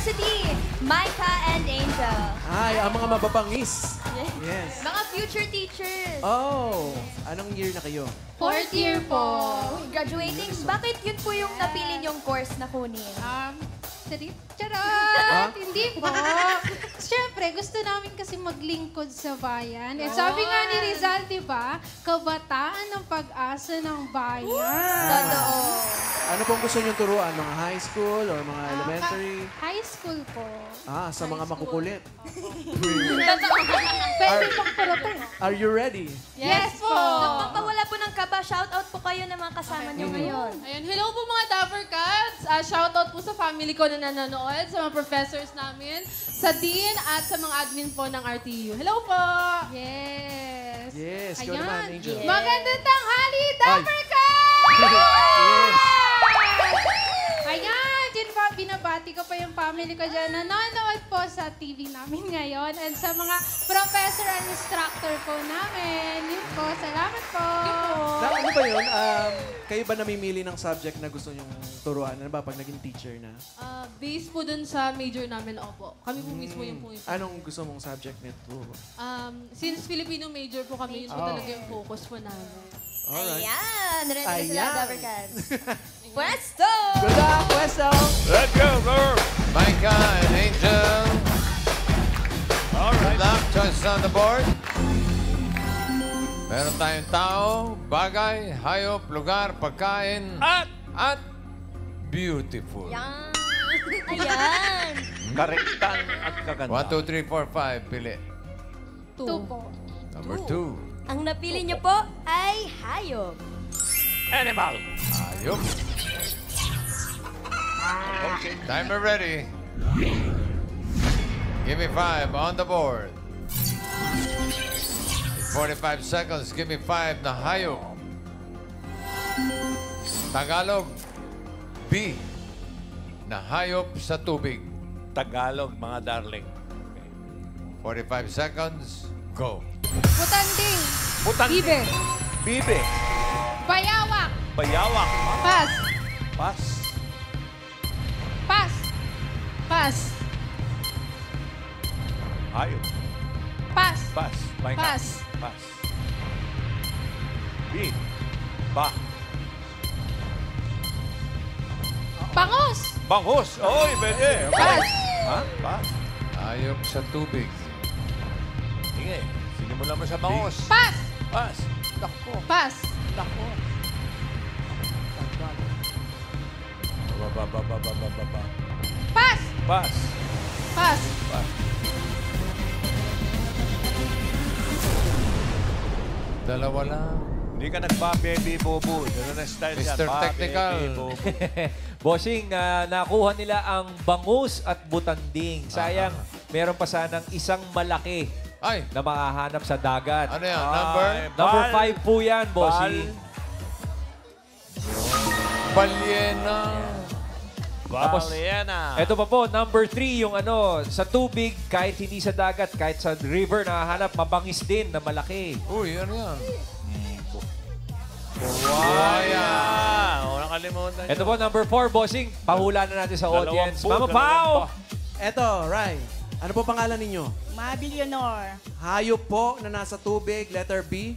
University, Micah and Angel. Ay, ang mga mababangis. Yes. Mga future teachers. Oh, anong year na kayo? Fourth year po. Graduating, bakit yun po yung napili niyong course na kunin? Charot! Hindi po. Siyempre, gusto namin kasi maglingkod sa bayan. Eh, sabi nga ni Rizal, di ba? Kabataan ng pag-asa ng bayan. Totoo. Ano pong gusto niyong turuan? Mga high school or mga elementary? High school po. Sa mga makukulit. Pwede pang parote. Are you ready? Yes po! Magpapawala po ng kaba, shoutout po kayo ng mga kasama niyo ngayon. Ayun, hello po mga Dapper Cats. Shoutout po sa family ko na nanonood, sa mga professors namin, sa dean at sa mga admin po ng RTU. Hello po! Yes. Yes, ikaw naman, Angel. Yes. Magandang tanghali, Dapper Cats! Yes. Ayan, binabati ko pa yung family ko dyan. Nanonood po sa TV namin ngayon and sa mga professor and instructor po namin. Yun po, salamat po. Ano ba yun? Kayo ba namimili ng subject na gusto nyong turuan? Ano ba pag naging teacher na? Based po dun sa major namin, opo. Kami po mismo yung po. Anong gusto mong subject nito? Since Filipino major po kami, yun po talaga yung focus po namin. Alright. Ayan, ready na sila, Ayan. Dapper Cats. Pwesto! Good luck, Pwesto! Let's go, girl! Micah and Angel. All right. Good luck. Choices on the board. Meron tayong tao, bagay, hayop, lugar, pagkain, at beautiful. Ayan. Ayan. Karektan at kaganda. 1, 2, 3, 4, 5. Pili. 2 po. Number 2. Ang napili niyo po ay hayop. Animal. Hayop. Timer ready. Give me 5 on the board. 45 seconds. Give me 5 na hayop. Tagalog. B. Na hayop sa tubig. Tagalog, mga darling. 45 seconds. Go. Butanding. Butang. Bibe. Bibe. Bayawak. Bayawak. Pas. Pas. Pas. Pas. Hayop. Pas. Pas. Pahinga. Pas. Pas. B. Ba. Bangus. Bangus. Oy, pwede. Pas. Ha? Pas. Hayop sa tubig. Sige. Sinimulan mo sa bangus. Pas. Pas. Pas. Ba. Pas. Pas. Pas. Pas. Dalawa lang. Hindi ka nagpa-baby bobo. Ganun na style yan. Mr. Pa, Technical. baby bobo. Bossing, nakuha nila ang bangus at butanding. Sayang, meron pa sanang isang malaki Ay, na makahanap sa dagat. ano yan? Number? Number Bal. 5 po yan, bossing. Balyena. Tapos, Balyena. Ito pa po, number 3, yung ano, sa tubig, kahit hindi sa dagat, kahit sa river, nakahanap, mabangis din na malaki. Uy, ano yan? Buwaya. O, nakalimutan Ito po, number 4, bossing. Pahula na natin sa audience. Mama Dalawampu. Pao! Eto, Rai. Ano po pangalan ninyo? Mabilionor. Hayop po na nasa tubig, letter B.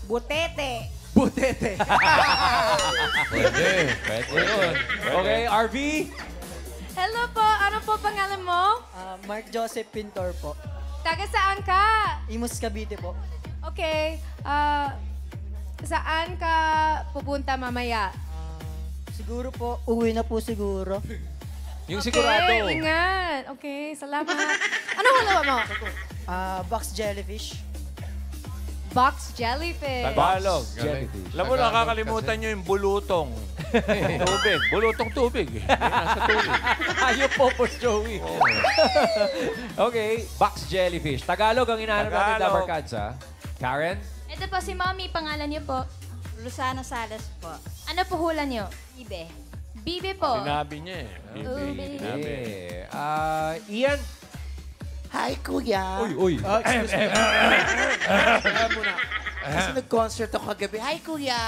Butete. Butete. Pwede. Ayun. Okay, RV? Hello po, ano po pangalan mo? Mark Joseph Pintor po. Taga saan ka? Imus Cavite po. Okay, saan ka pupunta mamaya? Siguro po, uwi na po siguro. Yung sigurado. Okay, ingat. Okay, salamat. Ano halawa mo? Box jellyfish. Box jellyfish. Tagalog. Jellyfish. Alam mo, nakakalimutan nyo yung bulutong. Tubig. Bulutong tubig. Nasa tubig. Ayun po, Boss Joey. Okay, box jellyfish. Tagalog ang hinahanap natin, Tagalog. Dapper Cats, ha? Karen? Ito po si Mommy, pangalan niyo po. Lusana Salas po. Ano po hula niyo? Ibe. Bibi po. Sinabi niya eh. Bibi. Sinabi. Ian? Hi, Kuya. Uy. Excuse me. Kasi nag-concert ako kagabi. Hi, Kuya.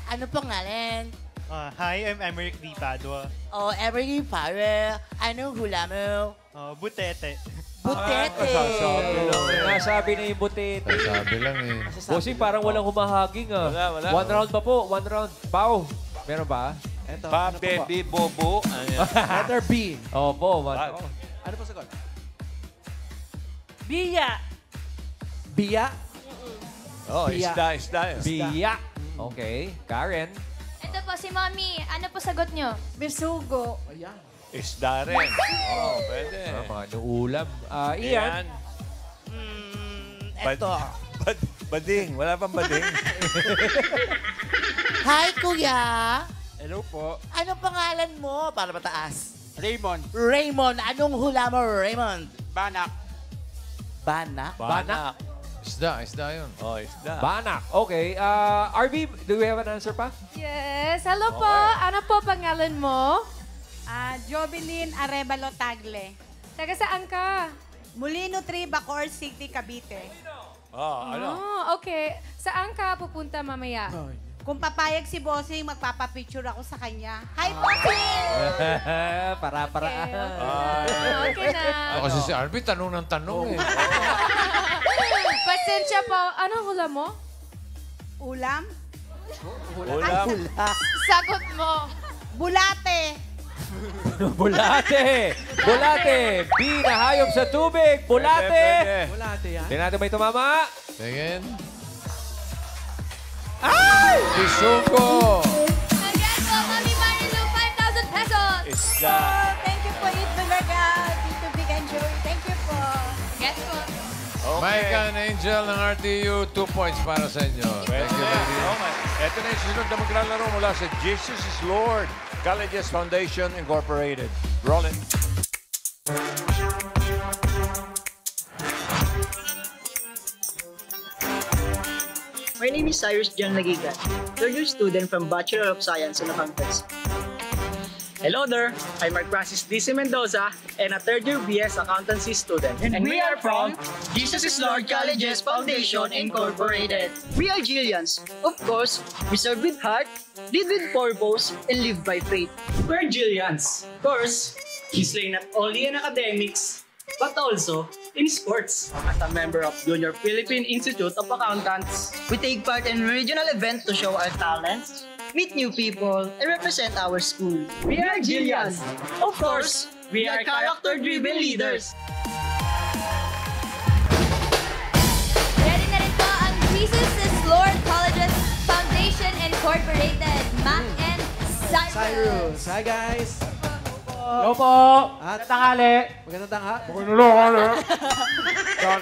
Ano pangalan? Hi, I'm Emerick D. Padua. Oh, every power. Anong hula mo? Butete. Butete. Nasabi na yung butete. Sabi lang eh. Bossing, parang walang humahaging ah. Wala. One round pa po, one round. Pao, meron ba? Eto, Pa, ano po baby, bobo. Ayan. Letter B. Opo, one Ah, round. Ano po sagot? Biya. Bia? Oh, Biya. isda. Biya. Okay, Karen. Ito po, si Mommy. Ano po sagot nyo? Bisugo. Ayan. Isda rin. Oh, pwede. Mga ulam. Ian. Eto. Bading. Wala pang bading. Hi, Kuya. Hello po. Anong pangalan mo? Para mataas. Raymond. Raymond. Anong hula mo, Raymond? Banak. Bana. Banak. Isda yun. Oh, isda. Banak. Okay. RV, do we have an answer pa? Yes. Hello po. Ano po pangalan mo? Jovelyn Arevalo Tagle. Taga saan ka? Molino 3, Bacoor City, Cavite. Oh, ano? Oh, okay. Saan ka pupunta mamaya? Kung papayag si Bossing, magpapapicture ako sa kanya. Hi, Bossing! Para. Okay na. Kasi si Arby, tanong ng tanong eh. Pasensya po. Anong hula mo? Ulam? Ulam. Sagot mo. Bulate! Bulate! Bulate! B na hayop sa tubig! Bulate! Pwede. Wala ate yan. Tingnan natin may tumama. Tingin. Bisugo! Again po, Mommy Marilu, 5,000 pesos. Isda. Thank you po, Eat Bulaga, Tito Big and Joey. Thank you po. Get po. Mike and Angel ng RTU, 2 points para sa inyo. Pwede Thank you, na. ladies. Okay. Ito na yung susunod na maglalaro mula sa Jesus is Lord Colleges Foundation Incorporated. Roll it. My name is Cyrus John Lagigan, third-year student from Bachelor of Science in Accountancy. Hello there, I'm Mark Francis D.C. Mendoza and a third-year BS Accountancy student. And we are from Jesus is Lord Colleges Foundation Incorporated. We are Jillians. Of course, we serve with heart, lead with purpose, and live by faith. We're Jillians. Of course, we slay not only in academics, but also in sports. As a member of Junior Philippine Institute of Accountants, we take part in regional events to show our talents, meet new people, and represent our school. We are Jillians. Of course, we are character-driven leaders. Ready na rin po ang Jesus is Lord Colleges Foundation Incorporated. Mac and Cyrus. Cyrus. Hi, guys. Hello po. At Tanghali. magandang tangha.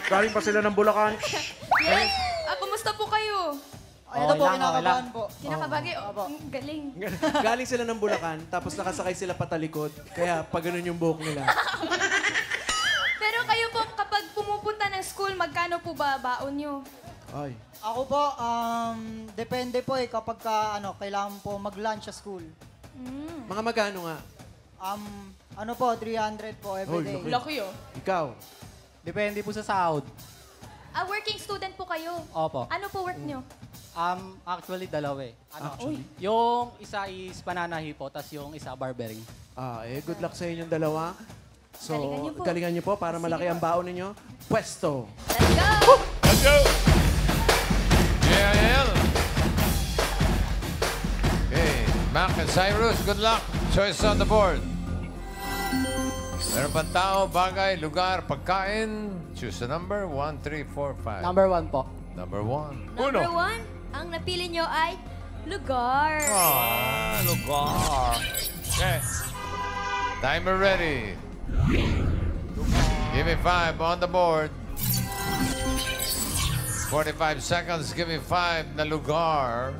Galing pa sila ng Bulacan. Yes. Kumusta po kayo? Ito po, kinakabahan po. Kinakabagi. Galing. Galing sila ng Bulacan, tapos nakasakay sila patalikod. Kaya pag ganun yung buhok nila. Pero kayo po, kapag pumupunta ng school, magkano po ba baon nyo? Ay. Ako po, depende po kapag kailangan po mag-lunch sa school. Mga magkano nga? Ano po, 300 po everyday. Laki. Ikaw? Depende po sa sahod. Working student po kayo. Opo. Ano po work nyo? Actually, dalawa eh. Yung isa is pananahi po, tas yung isa barbering. Good luck sa inyong dalawa. So, Galingan niyo po. galingan niyo po para malaki ang baon ninyo. Pwesto. Let's go! Let's go! JIL. Okay, Mac and Cyrus, good luck. Choice on the board. Meron pang tao, bagay, lugar, pagkain. Choose a number. 1, 3, 4, 5. Number 1 po. Number 1. Number 1, ang napili nyo ay lugar. Lugar. Okay. Timer ready. Give me 5 on the board. 45 seconds. Give me 5 na lugar.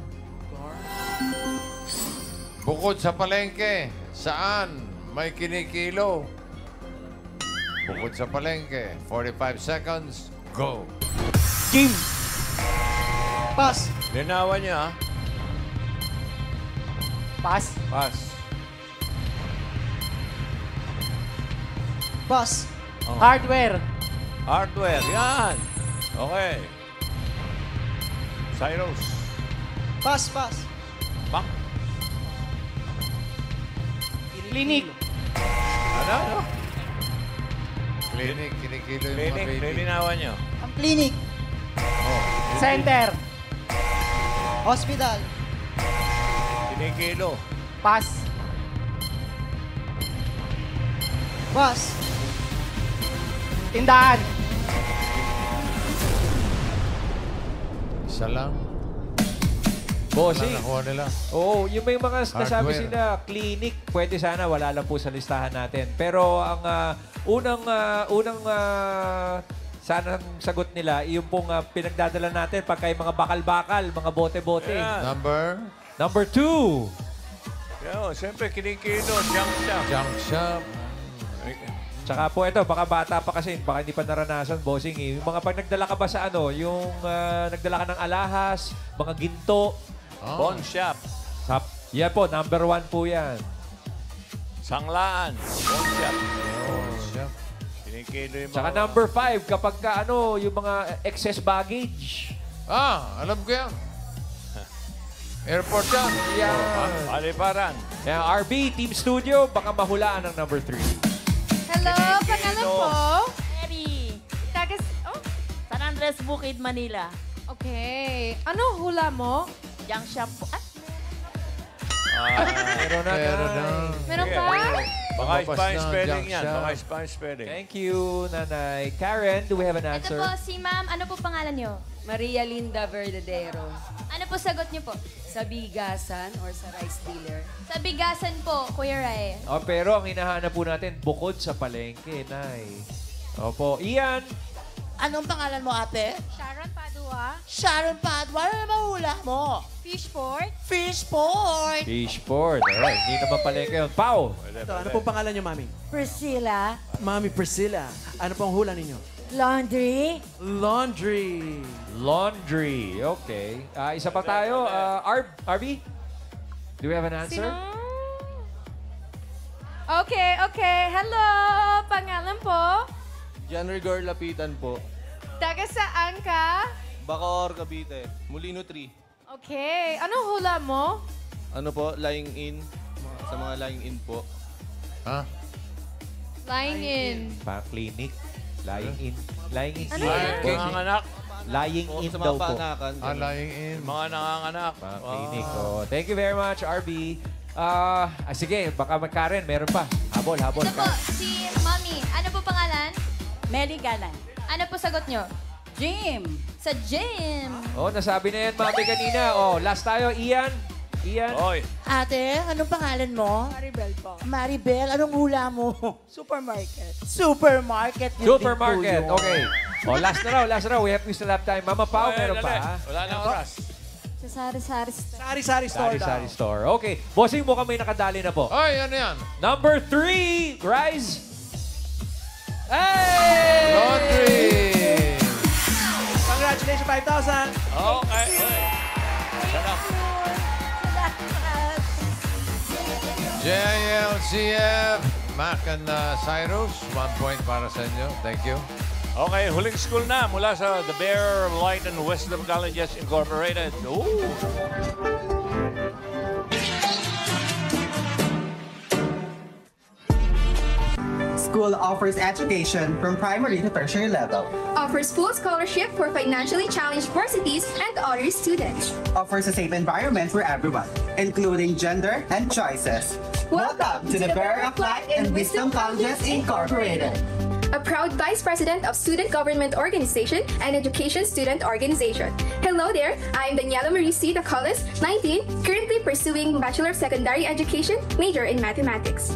Bukod sa palengke, saan may kinikilo? Bukod sa palengke, 45 seconds, go. Game. Pass. Linawan niya, ha? Pass. Pass. Pass. Hardware. Hardware. Yan. Okay. Cyrus. Pass, pass. Mac. Clinic. Ano? Clinic, kinikilo yung mga Clinic, baby. lilinawan nyo. Ang clinic. Center. Hospital. Kinikilo. Pass. Bus. Tindahan. Isa lang. Bossing. Wala nakuha nila. Oo, yung may mga nasabi Hardware. sila, clinic, pwede sana, wala lang po sa listahan natin. Pero ang unang sanang sagot nila, yung pong pinagdadala natin pagka yung mga bakal-bakal, mga bote-bote. Ayan. Number 2. Yo, siyempre, kinikilo. Junk shop. Junk shop. Tsaka po ito, baka bata pa kasi, baka hindi pa naranasan, bossing. Yung mga pag nagdala ka ba sa yung nagdala ka ng alahas, mga ginto. Pawn shop. Yan po, number 1 po yan. Sanglaan. Pawn shop. Shop. Kinikilo yung Tsaka mga... number 5, kapag ka, yung mga excess baggage. Alam ko yan. Airport yan. Yan. Paliparan. Yan, RB, Team Studio, baka mahulaan ng number 3. Hello, pangalan po? Mary. Tagas, San Andres, Bukid, Manila. Okay. Ano hula mo? Junk shop po. Meron na. Meron pa? Baka Lumabas spine na, spelling junk yan. shop. Baka spine spelling. Thank you, Nanay. Karen, do we have an Ito answer? po, si ma'am. Ano po pangalan niyo? Maria Linda Verdadero. Ano po sagot niyo po? Sa bigasan or sa rice dealer? Sa bigasan po, Kuya Ray. Pero ang hinahanap po natin, bukod sa palengke, Nay. Opo. Ian. Anong pangalan mo, ate? Sharon Padua. Sharon Padua. Ano naman hula mo? Fishport. Fishport. Fishport. Alright, hindi naman palengke yun. Pao. Ito, ano pong pangalan niyo, Mami? Priscilla. Mami Priscilla. Ano pong hula ninyo? Laundry. Laundry. Laundry. Okay. Isa pa tayo. RB? Do we have an answer? Okay. Hello, pangalan po? John Rigor Lapitan po. Taga saan ka? Bacoor, Cavite. Molino 3. Okay. Ano hula mo? Ano po? Lying in. Sa mga lying in po. Ha? Lying in. Pa-clinic. Lying in. Lying in. Ano yan? Mga anak. Lying in Sa daw mga po. paanakan. Lying in. Mga nanganganak. Pa-clinic. Thank you very much, RB. Sige, baka Karen, meron pa. Habol. Ito po, si Mami. Ano po pangalan? Meli Galan. Ano po sagot niyo? Jim. Sa gym. Nasabi na yan, Mami, kanina. Last tayo, Ian. Oy. Ate, anong pangalan mo? Maribel po. Maribel, anong hula mo? Supermarket. Supermarket. Supermarket. Okay. Last na raw. We still have time. Mama Pao, meron pa. Wala na oras. Sa Sari-Sari Store. Sari-sari store daw. Sari-sari store. Okay. Bossing mo kami nakadali na po. Ay, ano yan? Number 3, Rise. Hey! Laundry! Congratulations, 5,000. Okay. Sarap. JILCF, Mac and Cyrus, 1 point para sa inyo. Thank you. Okay, huling school na mula sa The Bear, Light, and Wisdom Colleges Incorporated. Ooh. School offers education from primary to tertiary level. Offers full scholarship for financially challenged varsities and other students. Offers a safe environment for everyone, including gender and choices. Welcome to the Bear of Light and Wisdom Colleges Incorporated. A proud Vice President of Student Government Organization and Education Student Organization. Hello there, I'm Daniela Marie C. Dacolas, 19, currently pursuing Bachelor of Secondary Education, major in Mathematics.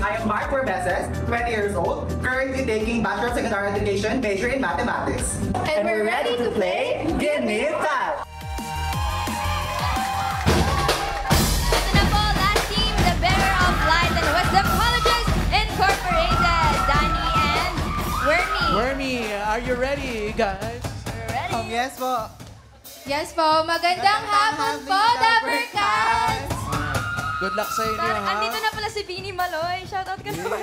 I am Mark Corbeses, 20 years old, currently taking Bachelor of Secondary Education, major in Mathematics. And we're ready to play Give Me a Five! Ito na po, last team, the Bearer of Light and Wisdom Colleges Incorporated. Danny and Wormy, are you ready, guys? Yes po. Yes po. Magandang hapon po, Dapper Cats! Good luck sa inyo, ha? Andito na pala si Beanie Maloy. Shoutout ka naman.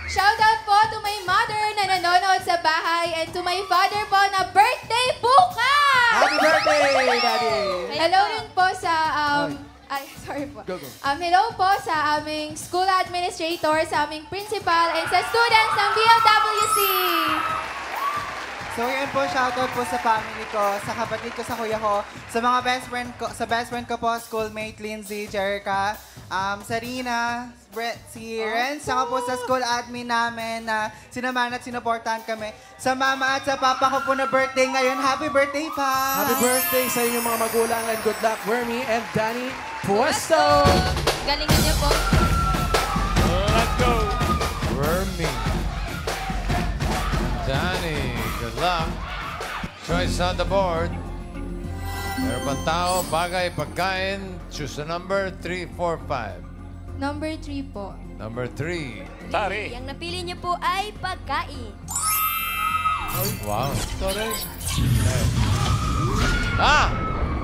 Shoutout po to my mother na nanonood sa bahay and to my father po na birthday bukas! Happy birthday, Daddy! Hello rin po sa, ay, sorry po. Go, go. Hello po sa aming school administrator, sa aming principal, and sa students ng BLWC. So yun po, shoutout po sa family ko, sa kapatid ko, sa kuya ko, sa mga best friend ko, sa best friend ko po, schoolmate Lindsay, Jerica, Sarina, si Renz, saka po sa school admin namin na sinamahan at sinuportahan kami. Sa mama at sa papa ko po na birthday ngayon. Happy birthday pa! Happy birthday sa inyong mga magulang and good luck, Wormy and Danny Puesto! Galingan niyo po. Let's go. Wormy. Danny, good luck. Choice on the board. Meron pang tao, bagay, pagkain. Choose the number 3, 4, 5. Number 3 po. Number 3. Tari. Yang napili niyo po ay pagkain. Wow. Sorry.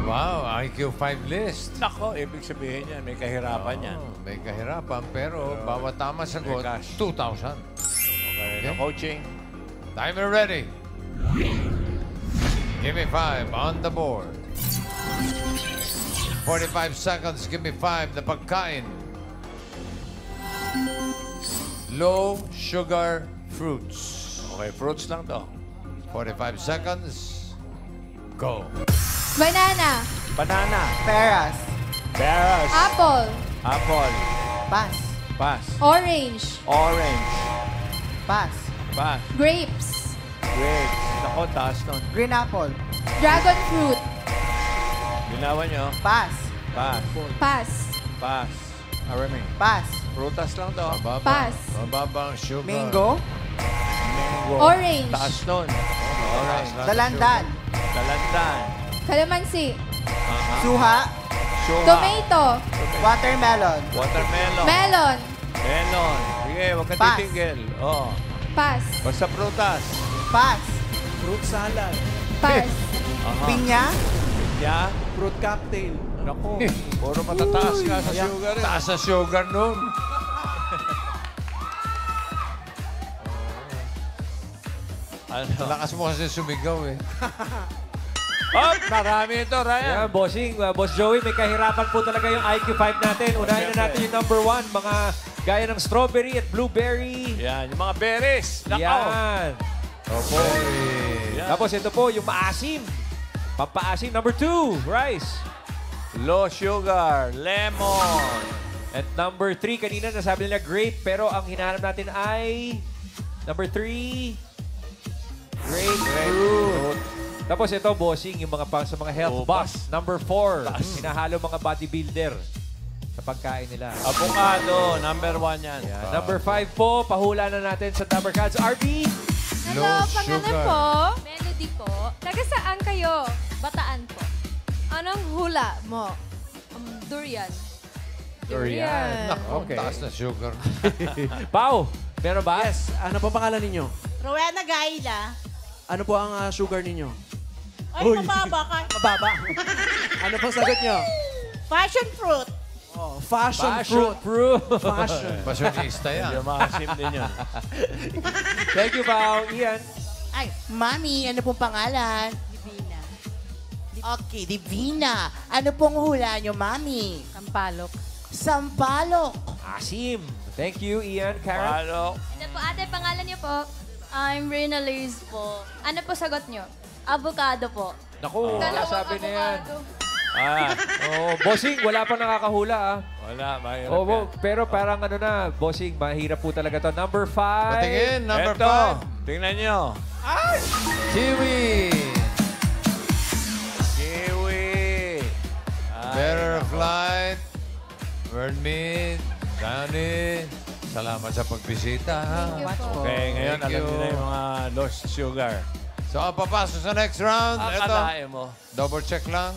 Wow, IQ 5 list. Nako, ibig sabihin yan, may kahirapan yan. May kahirapan, pero bawat tama sagot, 2,000. Okay, no coaching. Timer ready. Give me 5 on the board. 45 seconds, give me 5 na pagkain. Low sugar fruits. Okay, fruits lang to. 45 seconds. Go. Banana. Banana. Peras. Peras. Apple. Apple. Pass. Pass. Orange. Orange. Pass. Pass. Grapes. Grapes. Nako, taas nun. Green apple. Dragon fruit. Ginawa nyo. Pass. Pass. Pass. Pass. Arami. Pass. Prutas lang to. Mababa. Pass. Mababa ang sugar. Mango. Mango. Orange. Taas nun. Orange. Dalandan. Dalandan. Calamansi. Suha. Suha. Tomato. Watermelon. Watermelon. Melon. Melon. Sige, huwag kang Pass. titigil. Oh. Pass. Basta prutas. Pass. Fruit salad. Pass. Aha. Pinya. Yeah. Fruit cocktail. Naku, puro matataas ka sa sugar. Taas sa sugar nun. Ano? Lakas mo kasi sumigaw eh. Oh, marami ito, Yan, Ryan. bossing. Boss Joey, may kahirapan po talaga yung IQ 5 natin. Unahin na natin yung number 1. Mga gaya ng strawberry at blueberry. Yan, yung mga berries. Nako. Yan. Opo. Yan. Tapos ito po, yung maasim. Pampaasim. Number 2, rice. Low sugar, lemon. At number 3, kanina nasabi nila grape. Pero ang hinahanap natin ay number 3, grapefruit. Tapos ito, bossing, yung mga sa mga health box. Number 4, hinahalo mga bodybuilder sa pagkain nila. Avocado, number 1 yan. Number 5 po, pahula na natin sa number cards. RB! Hello, pangalan po? Melody po. Taga saan kayo? Bataan po. Anong hula mo? Durian. Durian. Nako, Okay. taas na sugar. Pau, meron ba? Yes. Ano po pangalan ninyo? Rowena Gaila. Ano po ang sugar ninyo? Ay, mababa ka. Mababa. Ano pong sagot nyo? Passion fruit. Oh, fashion Passion fruit. fruit. Fashion. Pasyonista yan. Medyo maasim din yun. Thank you, Pau. Ian. Ay, Mami, ano pong pangalan? Divina. Okay, Divina. Ano pong hula nyo, Mami? Sampalok. Sampalok. Asim. Thank you, Ian. Karen. Palo. Ano po, ate, pangalan niyo po? I'm Rina Liz po. Ano po sagot niyo? Avocado po. Naku, sabi na yan. Ah, Oh, bossing, wala pa nakakahula ah. wala, mahirap Oh, yan. pero parang ano na, bossing, mahirap po talaga to. Number 5. Patingin, number Eto, 5. tingnan nyo. Kiwi. Kiwi. Better of Light. Vermin. Danny. Salamat sa pagbisita. Ha? Okay, ngayon Thank alam you. niyo na yung mga lost sugar. So, ang papasok sa next round, ito. Akalain mo. Double check lang.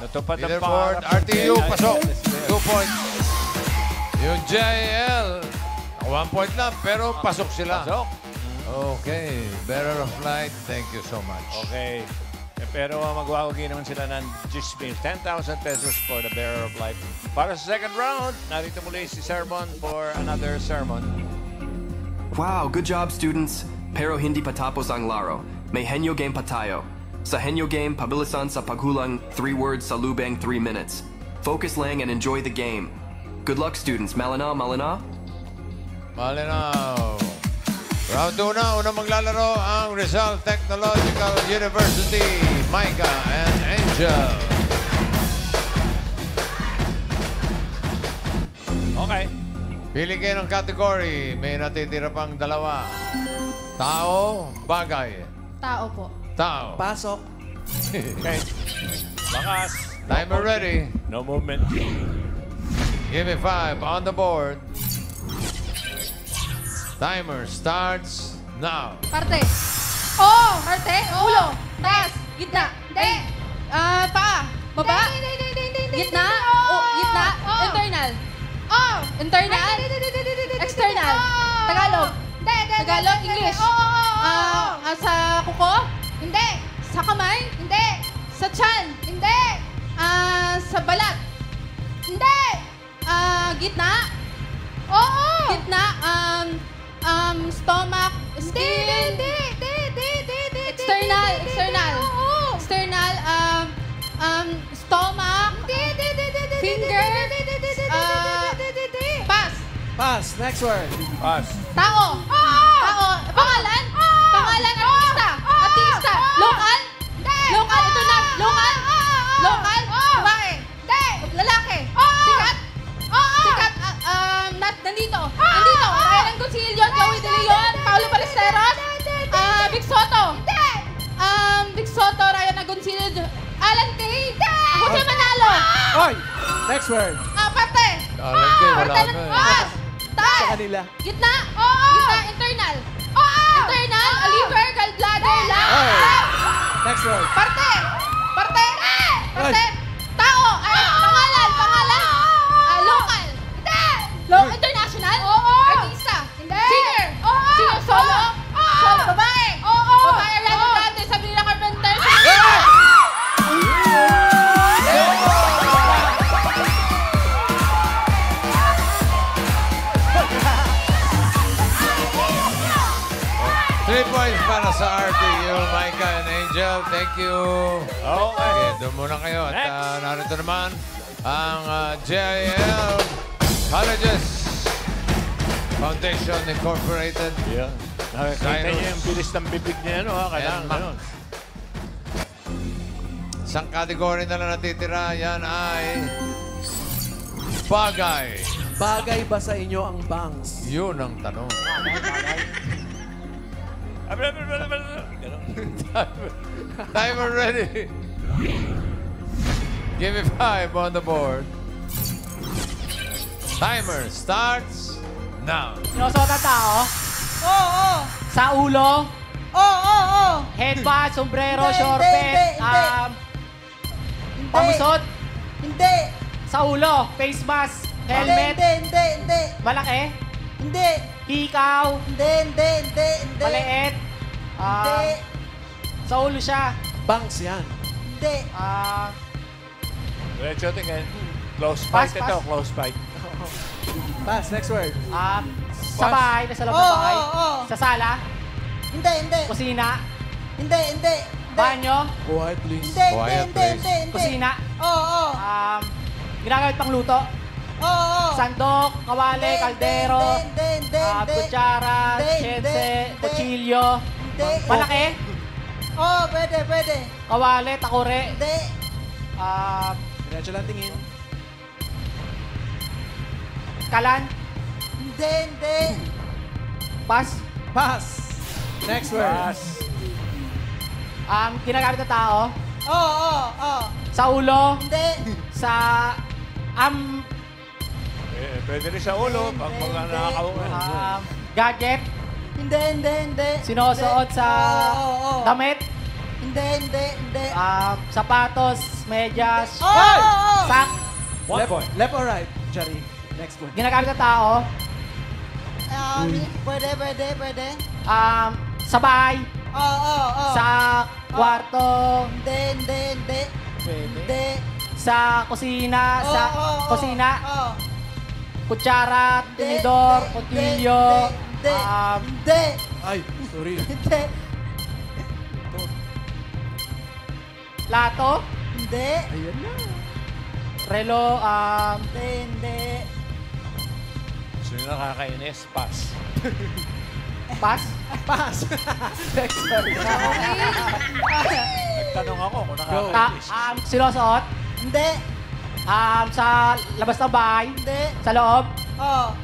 Natupad ang Leaderboard, pangarap. RTU, Ay, pasok. let's go. 2 points. Yung JL, 1 point lang, pero pasok sila. Pasok. Okay. Better of Light, thank you so much. Okay. Pero magwawagi naman sila ng 10,000 pesos for the Bearer of Life. Para sa second round, narito muli si Sermon for another sermon. Wow, good job, students. Pero hindi pa tapos ang laro. May henyo game pa tayo. Sa henyo game, pabilisan sa paghulang 3 words sa lubeng 3 minutes. Focus lang and enjoy the game. Good luck, students. Malinaw, malinaw? Malinaw. Round 2 na. Unang maglalaro ang Rizal Technological University, Micah and Angel. Okay. Pili kayo ng category. May natitira pang 2. Tao, bagay. Tao po. Tao. Pasok. Okay. Bakas. Timer ready. No movement. Give me 5 on the board. Timer starts now. Parte. Oh! Parte. Ulo. Taas. Gitna. Hindi. Paa. Baba. Gitna. Gitna. Internal. Internal. External. Tagalog. Tagalog. English. Sa kuko? Hindi. Sa kamay? Hindi. Sa tiyan? Hindi. Sa balat? Hindi. Gitna? Oo. Gitna. Stomach? Skin? Hindi. External. External. External. Stomach? Finger? Pass. Pass. Next word. Pass. Tao. Tao. Pangalan? Pangalan. Artista. Artista. Local? Local. Ito na. Local? Local? Babae? Lalaki? Sikat? Sikat. Nandito. Nandito. Ryan Angoncillo. Joey De Leon. Paolo Ballesteros. Vic Soto. Vic Soto. Ryan Angoncillo. Alan Kay. Jose Manalo. Oy! Next word. Parte. Alan Kay, wala Parte. na. Taas. Sa kanila. Gitna. Gitna. Internal. Internal. Liver. Gallbladder. Next word. Parte. Parte. Parte. Tao. Pangalan. Pangalan. Local. Hindi. International. Artista. Hindi. Singer. Singer solo. Solo. Babae. Babae. Ariana Grande. Sabrina Carpenter. Three points para sa RTU, Micah and Angel. Thank you. Okay. Okay, doon muna kayo. At narito naman ang JIL Colleges Foundation Incorporated. Yeah. Nakikita niyo yung bilis ng bibig niya, ano ha? Kailangan ganun. Isang kategory na lang natitira. Yan ay bagay. Bagay ba sa inyo ang bangs? Yun ang tanong. Timer ready. Give me 5 on the board. Timer starts now. Sinusuot ang tao? Oo. Sa ulo? Oo. Headband, sombrero, Hindi, shortpet, hindi. pamusot? Hindi. Sa ulo, face mask, helmet, Hindi. malaki, Hindi. hikaw, Hindi. maliit, Hindi. sa ulo siya, Bangs yan. Hindi. Diretso tingin. Close Pass, fight ito, pass. close fight. Pass. Next word. sa bahay, nasa loob ng bahay, Oo. sa sala, Hindi. kusina, Hindi. banyo, Quiet, please. Hindi. kusina, Oo. ginagamit pang luto, Oo. sandok, kawali, kaldero, Hindi. kutsara, Hindi. tsense, Hindi. kutsilyo, Hindi. malaki, Oo, pwede. kawali, takore, Hindi. Diretso lang tingin. kalan, Hindi. pas, Pass. Next word. Pass. ginagamit ng tao, Oo. sa ulo, Hindi. sa Pwede rin sa ulo. Pag mga nakakauwi. gadget, Hindi. sinusuot sa Oo. damit, Hindi. sapatos, medyas, Oo. sak, Left or right? Jerry. Next word. ginagamit ng tao, Pwede. sa bahay, Oo. sa kwarto, Hindi. sa kusina, sa Oo. kusina, Oo. kutsara, tinidor, kutsilyo, Hindi. Ay, sorry. Hindi. Plato? Hindi. Ayan na. Relo, Hindi. Sino nakakainis? Pass. Pass? Pass. Next one. Nagtanong ako kung nakakainis. Sinusuot? Hindi. Sa labas ng bahay? Hindi. Sa loob? Oo.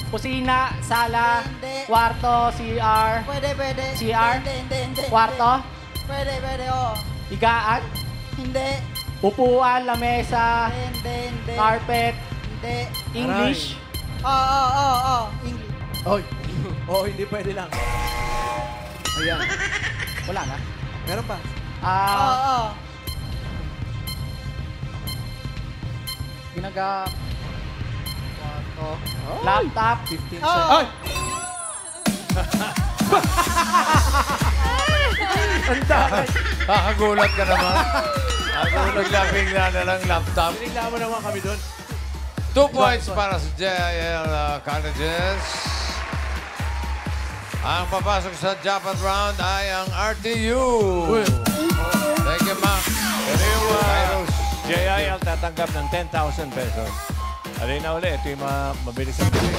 Kusina, sala, Hindi. kwarto, CR, Pwede. CR? Hindi. kwarto, Pwede, oo. higaan, Hindi. upuan, lamesa, Hindi. carpet, Hindi. English. Oo. English. Oy. Oo, hindi pwede lang. Ayan. Wala na. Meron pa. Oo. Kwarto, laptop, 15 Oo. seconds. Ay! Ang dami. Kakagulat ka naman. Bigla na lang laptop. Binigla mo naman kami doon. 2 points para sa JIL Colleges. Ang papasok sa jackpot round ay ang RTU. Thank you, Mac. Pero yung JIL tatanggap ng 10,000 pesos. Alin na uli, ito yung mabilis ang bili.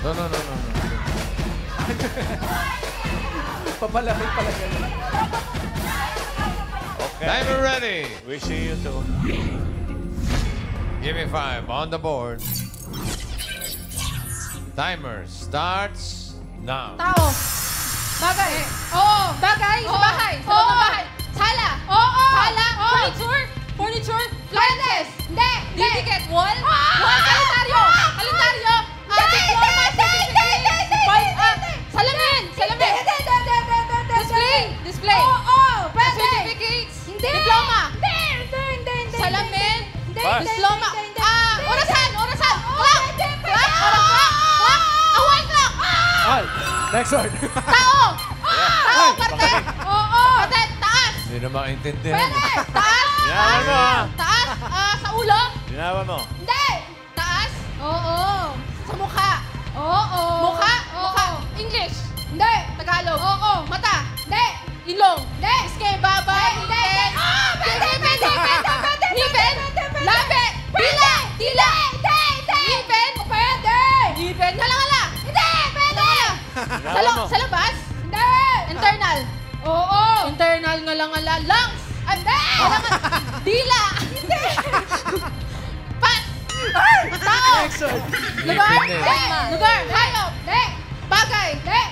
No. Papalamig pala ganun. Okay. Timer ready. We see you too. Give me 5 on the board. Timer starts now. Tao. Bagay. Oo. Bagay. Sa bahay. Sa loob ng bahay. Sala. Oo. Sala. Furniture. Furniture. Appliances. Hindi. Didikit. Wall. Wall. Kalendaryo. Kalendaryo. Diploma. Salamin. Salamin. Display. Display. Oo. Certificates. Hindi. Diploma. Hindi. Salamin. Diploma. Orasan. Orasan. Clock. Clock. Orasan. Clock. Wall clock. Ay! Next one. Tao. Tao. Parte. Oo. Parte. Taas. Hindi na maintindihan. Pwede. Taas. Ginawa mo, ha? Taas. Sa ulo. Ginawa mo. Hindi. Taas. Oo. Sa mukha. Oo. Mukha. Mukha. English. Hindi. Tagalog. Oo. Mata. Hindi. Ilong. Hindi. Iske. Babay. Hindi. Pwede. Ngipin. Labi. Dila. Dila. Ngipin. Pwede. Ngipin. Hala. Hindi. Pwede. Sa labas. Hindi. Internal. Oo. Internal ngala. Lungs. Hindi. Dila. Hindi. Pas. Tao. Next one. Lugar? Ngipin Hindi. Lugar? Hayop? Hindi. Bagay? Hindi.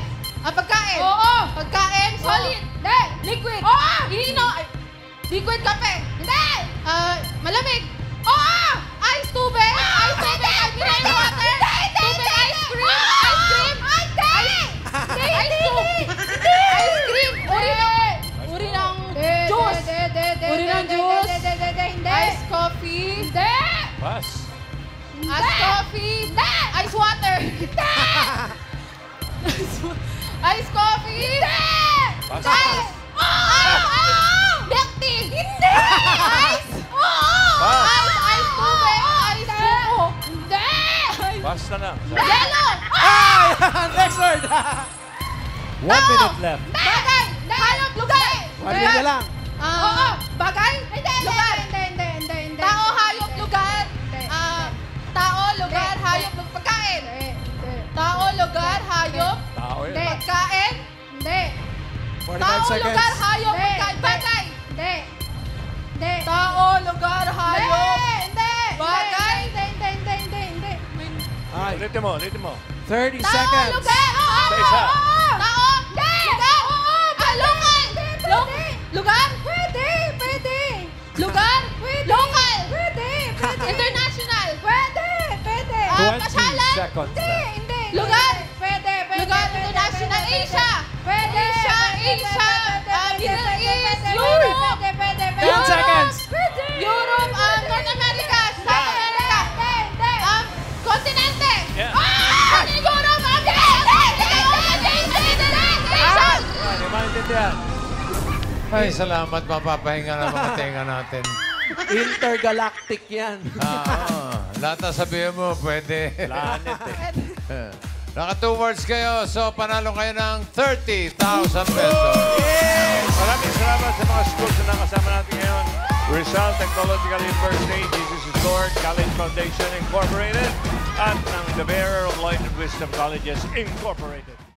Pagkain? Oo. Pagkain? Solid? Hindi. Liquid? Oo. Iniinom? Liquid kape? Hindi. Malamig? Oo. Ice tubig? Ice tubig? Mineral water? Tubig? Ice cream? Ice cream? Ice soup? Ice cream? Uri ng juice? Uri ng juice? Ice coffee? Hindi. Pass. Ice coffee? Hindi. Ice water? Hindi. Ice coffee? Hindi. Pass. Ice. Milk tea? Hindi. Ice. Pass. Ice tubig? Ice suko? Hindi. Pass na lang. Yellow. Ay! Next word. 1 minute left. Bagay. Hayop. Lugar. One minute na lang. Oo. Bagay? Lugar. Hindi. Tao, hayop, lugar. Tao, lugar, hayop, pagkain. Tao, lugar, hayop, Tao yun. pagkain. Hindi. 45 Tao, seconds. lugar, hayop, pagkain. Bagay. Hindi. Tao, lugar, hayop. Bagay. Hindi. Ay, Ulitin mo. 30 Tao, seconds. lugar. Sa isa. Tao. Lugar. Local. Lugar. Pwede. Lugar. Local. International. Pwede. 20 Pasyalan. seconds left. Lugar. Lugar. International. Asia. Asia. Middle East. Europe. 10 seconds. Europe. North America. South America. Kontinente. Yeah. Europe. Hindi maintindihan. Ay, salamat. Mapapahinga na mga tenga natin. Intergalactic yan. Lahat na sabihin mo, pwede. Planet eh. Naka 2 words kayo, so panalo kayo ng 30,000 pesos. Maraming salamat sa mga schools na nakasama natin ngayon. Rizal Technological University, Jesus is Lord, College Foundation Incorporated, at ng The Bearer of Light and Wisdom Colleges Incorporated.